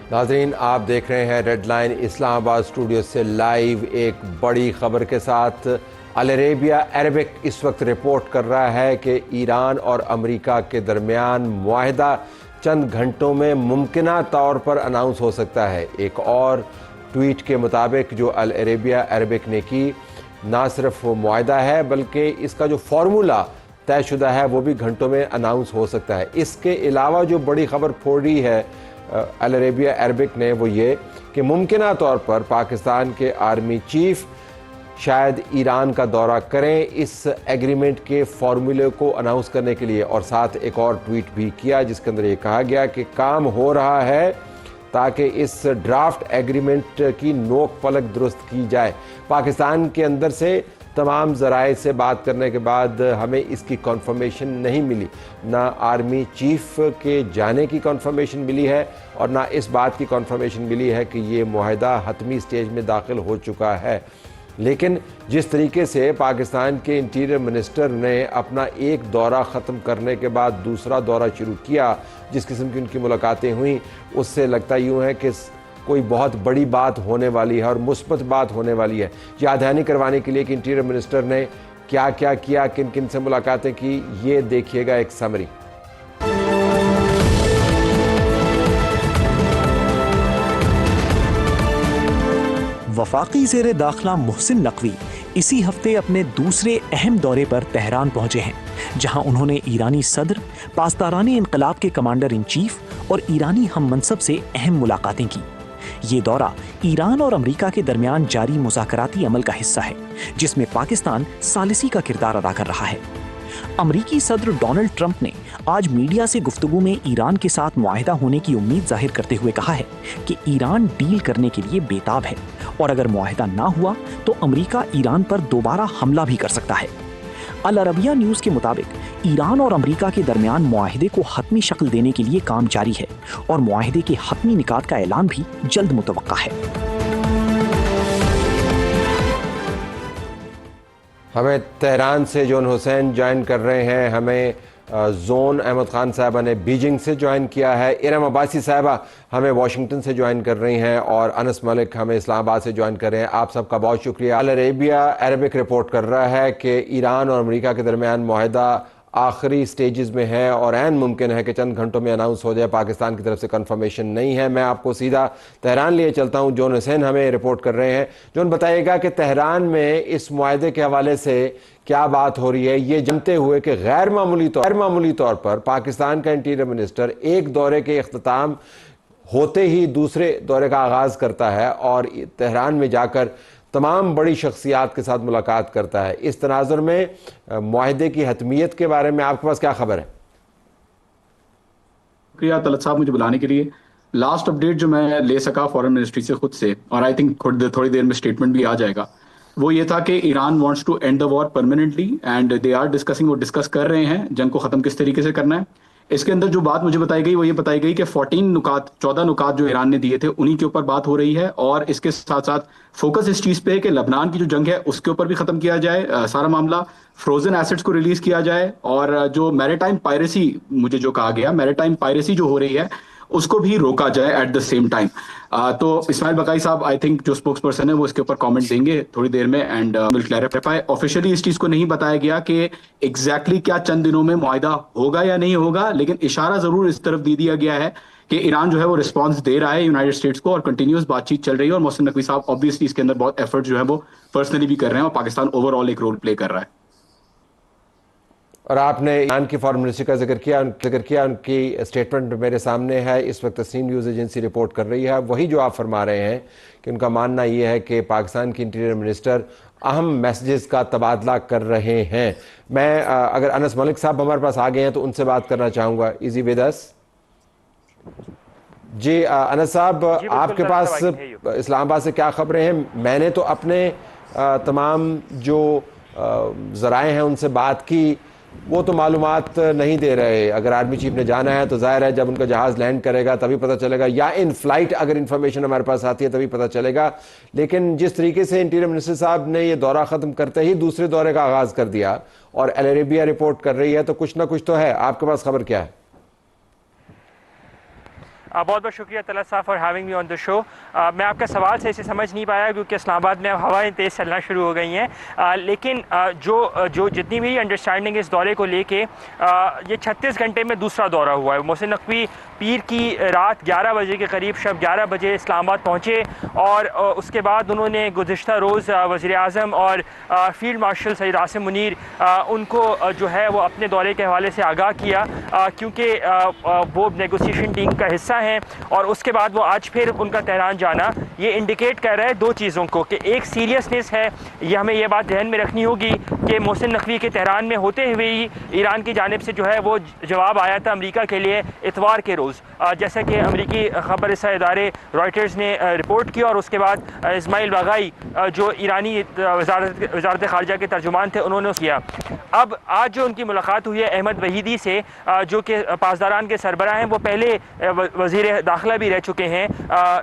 नाज़रीन, आप देख रहे हैं रेड लाइन इस्लामाबाद स्टूडियो से लाइव एक बड़ी खबर के साथ। अल अरेबिया अरबिक इस वक्त रिपोर्ट कर रहा है कि ईरान और अमेरिका के दरमियान मुआहदा चंद घंटों में मुमकिना तौर पर अनाउंस हो सकता है। एक और ट्वीट के मुताबिक जो अल अरेबिया अरबिक ने की, ना सिर्फ वो मुआहदा है बल्कि इसका जो फार्मूला तयशुदा है वो भी घंटों में अनाउंस हो सकता है। इसके अलावा जो बड़ी खबर फोड़ी है अल अरेबिया अरबिक ने, वो ये कि मुमकिना तौर पर पाकिस्तान के आर्मी चीफ शायद ईरान का दौरा करें इस एग्रीमेंट के फार्मूले को अनाउंस करने के लिए। और साथ एक और ट्वीट भी किया जिसके अंदर ये कहा गया कि काम हो रहा है ताकि इस ड्राफ्ट एग्रीमेंट की नोक पलक दुरुस्त की जाए। पाकिस्तान के अंदर से तमाम ज़राए से बात करने के बाद हमें इसकी कन्फर्मेशन नहीं मिली, ना आर्मी चीफ के जाने की कन्फर्मेशन मिली है और ना इस बात की कन्फर्मेशन मिली है कि ये मुआहदा हतमी स्टेज में दाखिल हो चुका है। लेकिन जिस तरीके से पाकिस्तान के इंटीरियर मिनिस्टर ने अपना एक दौरा ख़त्म करने के बाद दूसरा दौरा शुरू किया, जिस किस्म की उनकी मुलाकातें हुई, उससे लगता यूँ है कि कोई बहुत बड़ी बात होने वाली है और मुस्बत बात होने वाली है। याद दहानी करवाने के लिए कि इंटीरियर मिनिस्टर ने क्या क्या किया, किन किन से मुलाकातें की, ये देखिएगा एक समरी। वफाकी ज़ेरे दाखिला मोहसिन नकवी इसी हफ्ते अपने दूसरे अहम दौरे पर तेहरान पहुंचे हैं, जहां उन्होंने ईरानी सदर, पासदारानी इनकलाब के कमांडर इन चीफ और ईरानी हम मनसब से अहम मुलाकातें की। ये दौरा ईरान और अमेरिका के दरमियान जारी मुज़ाकराती अमल का हिस्सा है, जिसमें पाकिस्तान सालिसी का किरदार अदा कर रहा है। अमरीकी सदर डोनाल्ड ट्रंप ने आज मीडिया से गुफ्तगू में ईरान के साथ मुआहदा होने की उम्मीद जाहिर करते हुए कहा है कि ईरान डील करने के लिए बेताब है और अगर मुआहदा ना हुआ तो अमरीका ईरान पर दोबारा हमला भी कर सकता है। अल अरबिया न्यूज़ के मुताबिक ईरान और अमेरिका के दरमियान मुआहदे को हतमी शक्ल देने के लिए काम जारी है और मुआहदे के हतमी निकात का ऐलान भी जल्द मुतवक्का है। हमें तेहरान से जोन हुसैन ज्वाइन कर रहे हैं, हमें जोन अहमद खान साहबा ने बीजिंग से ज्वाइन किया है, इरम अब्बासी साहबा हमें वाशिंगटन से ज्वाइन कर रही हैं और अनस मलिक हमें इस्लामाबाद से ज्वाइन कर रहे हैं। आप सबका बहुत शुक्रिया। अल अरेबिया अरबिक रिपोर्ट कर रहा है कि ईरान और अमेरिका के दरमियान मुआहदा आखिरी स्टेजेस में है और ऐन मुमकिन है कि चंद घंटों में अनाउंस हो जाए। पाकिस्तान की तरफ से कंफर्मेशन नहीं है। मैं आपको सीधा तेहरान लिए चलता हूं। जोन हुसैन हमें रिपोर्ट कर रहे हैं। जोन, बताइएगा कि तेहरान में इस मुआहदे के हवाले से क्या बात हो रही है, ये जानते हुए कि गैर मामूली तौर पर पाकिस्तान का इंटीरियर मिनिस्टर एक दौरे के इख्तिताम होते ही दूसरे दौरे का आगाज़ करता है और तेहरान में जाकर तमाम बड़ी शख्सियात के साथ मुलाकात करता है। इस तनाजुर में मुआहदे की हतमियत के बारे में आपके पास क्या खबर है? शुक्रिया तलत साहब मुझे बुलाने के लिए। लास्ट अपडेट जो मैं ले सका फॉरेन मिनिस्ट्री से खुद से, और आई थिंक थोड़ी देर में स्टेटमेंट भी आ जाएगा, वो ये था कि Iran wants to end the war permanently and they are discussing, वो डिस्कस कर रहे हैं जंग को ख़त्म किस तरीके से करना है। इसके अंदर जो बात मुझे बताई गई वो ये बताई गई कि 14 नुकात जो ईरान ने दिए थे उन्हीं के ऊपर बात हो रही है और इसके साथ साथ फोकस इस चीज़ पे है कि लबनान की जो जंग है उसके ऊपर भी ख़त्म किया जाए सारा मामला, फ्रोजन एसेट्स को रिलीज़ किया जाए और जो मैरीटाइम पायरेसी, मुझे जो कहा गया मैरीटाइम पायरेसी जो हो रही है उसको भी रोका जाए एट द सेम टाइम। तो इस्माइल बकाई साहब आई थिंक जो स्पोक्स पर्सन है वो इसके ऊपर कमेंट देंगे थोड़ी देर में एंड विल क्लैरिफाई। ऑफिशियली इस चीज़ को नहीं बताया गया कि एग्जैक्टली क्या चंद दिनों में मुआहदा होगा या नहीं होगा, लेकिन इशारा ज़रूर इस तरफ दे दिया गया है कि ईरान जो है वो रिस्पांस दे रहा है यूनाइटेड स्टेट्स को और कंटिन्यूस बातचीत चल रही है और मोहसिन नकवी साहब ऑब्वियसली इसके अंदर बहुत एफर्ट जो है वो पर्सनली भी कर रहे हैं और पाकिस्तान ओवरऑल एक रोल प्ले कर रहा है। और आपने ईरान की फॉरेन मिनिस्ट्री का जिक्र किया, उनकी स्टेटमेंट मेरे सामने है। इस वक्त तस्नीम न्यूज़ एजेंसी रिपोर्ट कर रही है वही जो आप फरमा रहे हैं कि उनका मानना यह है कि पाकिस्तान के इंटीरियर मिनिस्टर अहम मैसेजेस का तबादला कर रहे हैं। मैं अगर अनस मलिक साहब हमारे पास आ गए हैं तो उनसे बात करना चाहूँगा। इजी विद अस जी। अनस साहब, आपके पास इस्लामाबाद से क्या खबरें हैं? मैंने तो अपने तमाम जो ज़राए हैं उनसे बात की, वो तो मालूमात नहीं दे रहे। अगर आर्मी चीफ ने जाना है तो जाहिर है जब उनका जहाज़ लैंड करेगा तभी पता चलेगा, या इन फ्लाइट अगर इंफॉर्मेशन हमारे पास आती है तभी पता चलेगा। लेकिन जिस तरीके से इंटीरियर मिनिस्टर साहब ने ये दौरा ख़त्म करते ही दूसरे दौरे का आगाज़ कर दिया और अल अरेबिया रिपोर्ट कर रही है, तो कुछ ना कुछ तो है। आपके पास खबर क्या है? बहुत बहुत शुक्रिया तलत साहब for having me on the show. मैं आपका सवाल से इसे समझ नहीं पाया क्योंकि इस्लामाबाद में अब हवाएं तेज़ चलना शुरू हो गई हैं, लेकिन जो जितनी भी अंडरस्टैंडिंग इस दौरे को लेके, ये 36 घंटे में दूसरा दौरा हुआ है। मोहसिन नकवी पीर की रात 11 बजे के करीब, शब 11 बजे इस्लामाबाद पहुँचे और उसके बाद उन्होंने गुज़िश्ता रोज़ वज़ीर आज़म और फील्ड मार्शल सैयद आसिम मुनीर उनको जो है वो अपने दौरे के हवाले से आगाह किया, क्योंकि वो नेगोशिएशन टीम का हिस्सा हैं। और उसके बाद वो आज फिर उनका तेहरान जाना ये इंडिकेट कर रहा है दो चीज़ों को, कि एक सीरियसनेस है, ये हमें ये बात ध्यान में रखनी होगी कि मोहसिन नकवी के तेहरान में होते हुए ही ईरान की जानिब से जो है वो जवाब आया था अमेरिका के लिए इतवार के रोज़, जैसा कि अमेरिकी ख़बर रसा इदारे रॉयटर्स ने रिपोर्ट किया। और उसके बाद इस्माइल बागाई जो ईरानी वज़ारत ख़ारजा के तर्जुमान थे उन्होंने किया। अब आज जो उनकी मुलाकात हुई है अहमद वहीदी से, जो कि पासदारान के सरबराह हैं, वो पहले वज़ीर दाखिला भी रह चुके हैं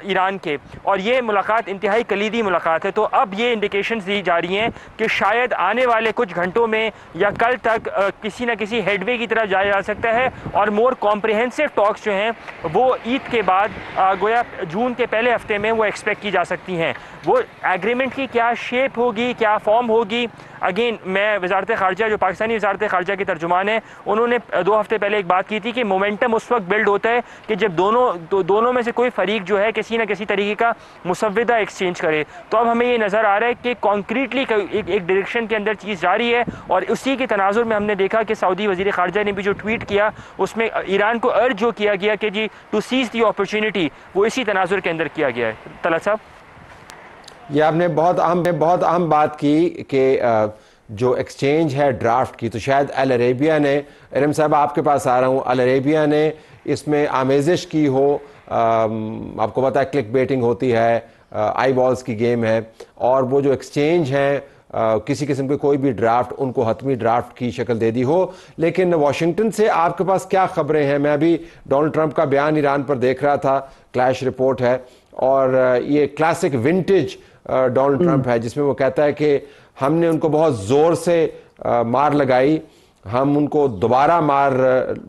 ईरान के, और ये मुलाकात इंतहाई कलीदी मुलाकात है। तो अब ये इंडिकेशंस दी जा रही हैं कि शायद आने वाले कुछ घंटों में या कल तक किसी न किसी हेडवे की तरफ जाया जा सकता है और मोर कॉम्प्रिहेंसिव टॉक्स जो हैं वो ईद के बाद गोया जून के पहले हफ्ते में वो एक्सपेक्ट की जा सकती हैं। वो एग्रीमेंट की क्या शेप होगी, क्या फॉर्म होगी, अगेन मैं वज़ारत ख़ारजा, जो पाकिस्तानी वज़ारत ख़ारजा के तर्जुमान हैं, उन्होंने 2 हफ्ते पहले एक बात की थी कि मोमेंटम उस वक्त बिल्ड होता है कि जब दोनों में से कोई फ़रीक जो है किसी न किसी तरीके का मुसव्विदा एक्सचेंज करे। तो अब हमें ये नज़र आ रहा है कि कॉन्क्रीटली एक डायरेक्शन के अंदर चीज़ जारी है, और उसी के तनाजुर में हमने देखा कि सऊदी वज़ीर ख़ारजा ने भी जो ट्वीट किया उसमें ईरान को अर्ज जो किया गया कि जी टू सीज़ दी अपॉर्चुनिटी, वो इसी तनाजुर के अंदर किया गया है। तलत साहब, ये आपने बहुत अहम बात की कि जो एक्सचेंज है ड्राफ्ट की, तो शायद अल अरेबिया ने, इरम साहब आपके पास आ रहा हूँ, अल अरेबिया ने इसमें आमेज़िश की हो। आपको पता है क्लिक बेटिंग होती है, आई बॉल्स की गेम है, और वो जो एक्सचेंज हैं किसी किस्म के कोई भी ड्राफ्ट उनको हतमी ड्राफ्ट की शक्ल दे दी हो। लेकिन वाशिंगटन से आपके पास क्या खबरें हैं? मैं अभी डोनाल्ड ट्रंप का बयान ईरान पर देख रहा था, क्लैश रिपोर्ट है, और ये क्लासिक विंटेज डोनाल्ड ट्रंप है, जिसमें वो कहता है कि हमने उनको बहुत ज़ोर से मार लगाई, हम उनको दोबारा मार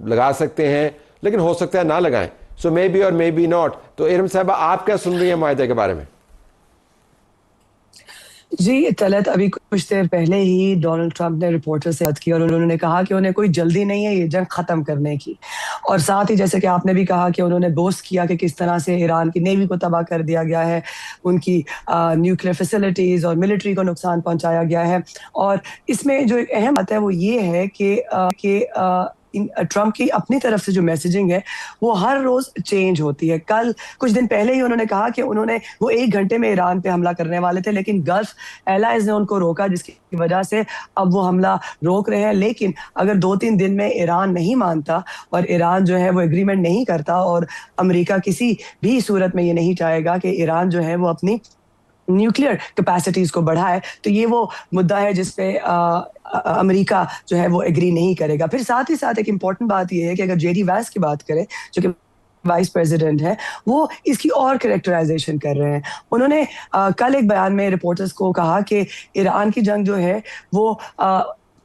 लगा सकते हैं, लेकिन हो सकता है ना लगाएं। सो मे बी और मे बी नॉट। तो इरम साहबा, आप क्या सुन रही हैं माहिदा के बारे में? जी तलत, अभी कुछ देर पहले ही डोनाल्ड ट्रंप ने रिपोर्टर से बात की और उन्होंने कहा कि उन्हें कोई जल्दी नहीं है ये जंग ख़त्म करने की। और साथ ही जैसे कि आपने भी कहा कि उन्होंने बोस्ट किया कि किस तरह से ईरान की नेवी को तबाह कर दिया गया है, उनकी न्यूक्लियर फैसिलिटीज़ और मिलिट्री को नुकसान पहुंचाया गया है। और इसमें जो अहम बात है वो ये है कि ट्रंप की अपनी तरफ से जो मैसेजिंग है वो हर रोज चेंज होती है। कल कुछ दिन पहले ही उन्होंने कहा कि वो 1 घंटे में ईरान पे हमला करने वाले थे, लेकिन गल्फ एलाइज ने उनको रोका, जिसकी वजह से अब वो हमला रोक रहे हैं। लेकिन अगर 2-3 दिन में ईरान नहीं मानता और ईरान जो है वो एग्रीमेंट नहीं करता, और अमेरिका किसी भी सूरत में ये नहीं चाहेगा कि ईरान जो है वो अपनी न्यूक्लियर कैपेसिटीज को बढ़ाए, तो ये वो मुद्दा है जिसपे अमेरिका जो है वो एग्री नहीं करेगा। फिर साथ ही साथ एक इम्पॉर्टेंट बात ये है कि अगर जेडी वैंस की बात करें, जो कि वाइस प्रेसिडेंट है, वो इसकी और कैरेक्टराइजेशन कर रहे हैं। उन्होंने कल एक बयान में रिपोर्टर्स को कहा कि ईरान की जंग जो है वो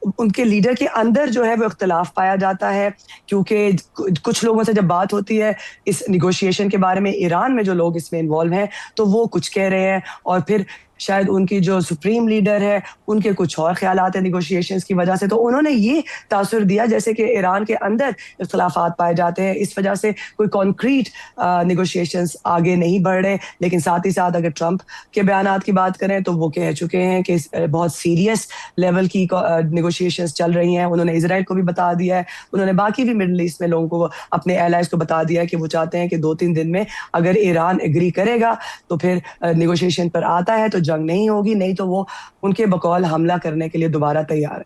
उनके लीडर के अंदर जो है वो इख्तलाफ पाया जाता है, क्योंकि कुछ लोगों से जब बात होती है इस निगोशिएशन के बारे में, ईरान में जो लोग इसमें इन्वॉल्व हैं, तो वो कुछ कह रहे हैं, और फिर शायद उनकी जो सुप्रीम लीडर है उनके कुछ और ख्यालात हैं निगोशिएशंस की वजह से। तो उन्होंने ये तासुर दिया जैसे कि ईरान के अंदर इख्तलाफात पाए जाते हैं, इस वजह से कोई कॉन्क्रीट निगोशिएशंस आगे नहीं बढ़ रहे। लेकिन साथ ही साथ अगर ट्रंप के बयानात की बात करें तो वो कह चुके हैं कि बहुत सीरियस लेवल की निगोशिएशंस चल रही हैं। उन्होंने इजराइल को भी बता दिया है, उन्होंने बाकी भी मिडल ईस्ट में लोगों को, अपने एलाइज को बता दिया है कि वो चाहते हैं कि 2-3 दिन में अगर ईरान एग्री करेगा तो फिर निगोशिएशन पर आता है तो जंग नहीं होगी, नहीं तो वो उनके बकौल हमला करने के लिए दोबारा तैयार है।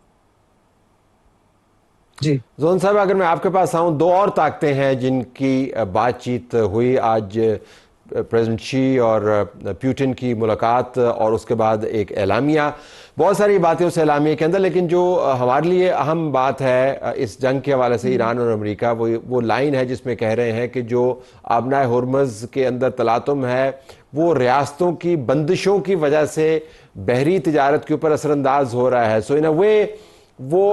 जी जोन साहब, अगर मैं आपके पास आऊं, 2 और ताकतें हैं जिनकी बातचीत हुई आज, प्रेसिडेंट शी और पुतिन की मुलाकात, और उसके बाद एक एलामिया। बहुत सारी बातें उस एलामिया के अंदर, लेकिन जो हमारे लिए अहम बात है इस जंग के हवाले से ईरान और अमेरिका, वो लाइन है जिसमें कह रहे हैं कि जो आबनाए हुर्मुज़ के अंदर तलातुम है वो रियासतों की बंदिशों की वजह से बहरी तिजारत के ऊपर असरअंदाज हो रहा है। सो इन अ वे वो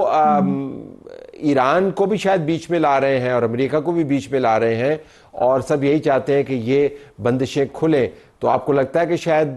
ईरान को भी शायद बीच में ला रहे हैं और अमेरिका को भी बीच में ला रहे हैं, और सब यही चाहते हैं कि ये बंदिशें खुलें। तो आपको लगता है कि शायद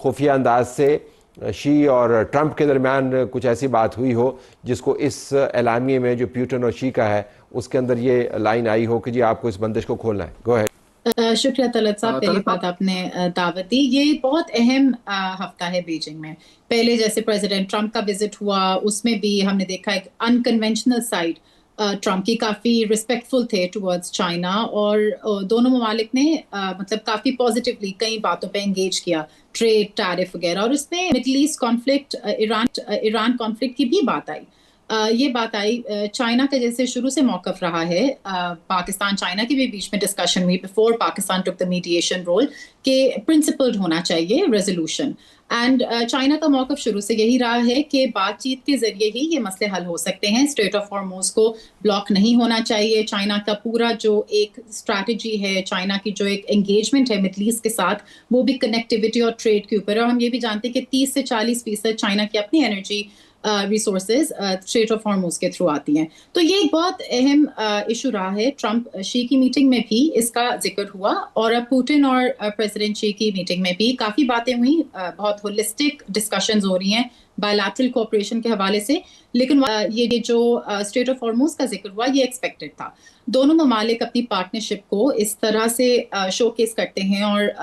खुफिया अंदाज से शी और ट्रंप के दरमियान कुछ ऐसी बात हुई हो जिसको इस एलामिये में जो पुतिन और शी का है उसके अंदर ये लाइन आई हो कि जी आपको इस बंदिश को खोलना है? Go ahead. शुक्रिया तलत साहब, पहली बात आपने दावत दी। ये बहुत अहम हफ्ता है बीजिंग में। पहले जैसे प्रेसिडेंट ट्रंप का विजिट हुआ, उसमें भी हमने देखा एक अनकन्वेंशनल साइड ट्रंप की, काफ़ी रिस्पेक्टफुल थे टुवर्ड्स चाइना, और दोनों ममालिक ने मतलब काफ़ी पॉजिटिवली कई बातों पे एंगेज किया, ट्रेड, टैरिफ वगैरह, और उसमें middle east conflict, Iran conflict की भी बात आई। ये बात आई, चाइना का जैसे शुरू से मौकफ रहा है, पाकिस्तान चाइना के भी बीच में डिस्कशन हुई before Pakistan took the mediation role, कि प्रिंसिपल्ड होना चाहिए रेजोल्यूशन। एंड चाइना का मौकफ शुरू से यही रहा है कि बातचीत के जरिए ही ये मसले हल हो सकते हैं, स्ट्रेट ऑफ हॉर्मुज़ को ब्लॉक नहीं होना चाहिए। चाइना का पूरा जो एक स्ट्रैटेजी है, चाइना की जो एक एंगेजमेंट है मिडल ईस्ट के साथ, वो भी कनेक्टिविटी और ट्रेड के ऊपर है। और हम ये भी जानते हैं कि 30 से 40% चाइना की अपनी energy resources straight of Hormuz के थ्रू आती हैं। तो ये एक बहुत अहम इशू रहा है। ट्रंप शी की मीटिंग में भी इसका जिक्र हुआ, और अब पुतिन और प्रेसिडेंट शी की मीटिंग में भी काफ़ी बातें हुई, बहुत होलिस्टिक डिस्कशंस हो रही हैं बायलैटरल कोऑपरेशन के हवाले से। लेकिन ये जो स्ट्रेट ऑफ हॉर्मुज़ का जिक्र हुआ, ये एक्सपेक्टेड था। दोनों ममालिक अपनी पार्टनरशिप को इस तरह से शोकेस करते हैं और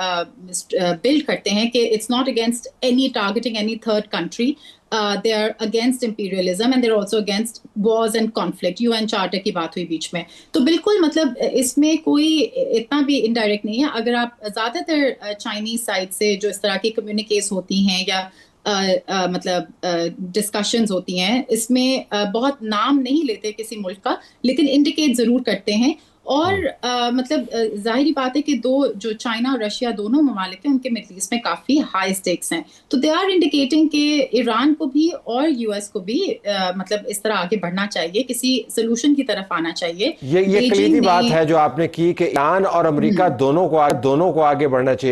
बिल्ड करते हैं कि it's not against any targeting any third country, they are against imperialism and they're also against wars and conflict। UN charter की बात हुई बीच में, तो बिल्कुल मतलब इसमें कोई इतना भी इनडायरेक्ट नहीं है। अगर आप ज़्यादातर चाइनीज साइड से जो इस तरह की कम्युनिकेस होती हैं या मतलब डिस्कशंस होती हैं, इसमें बहुत नाम नहीं लेते किसी मुल्क का, लेकिन इंडिकेट ज़रूर करते हैं। और मतलब जाहिर बात है कि दो जो चाइना और रशिया दोनों ममालिक हैं, उनके मिडल ईस्ट में काफ़ी हाई स्टेक्स हैं, तो दे आर इंडिकेटिंग कि ईरान को भी और यूएस को भी मतलब इस तरह आगे बढ़ना चाहिए, किसी सोल्यूशन की तरफ आना चाहिए। ये कलीदी बात है जो आपने की कि ईरान और अमेरिका दोनों को आगे बढ़ना चाहिए।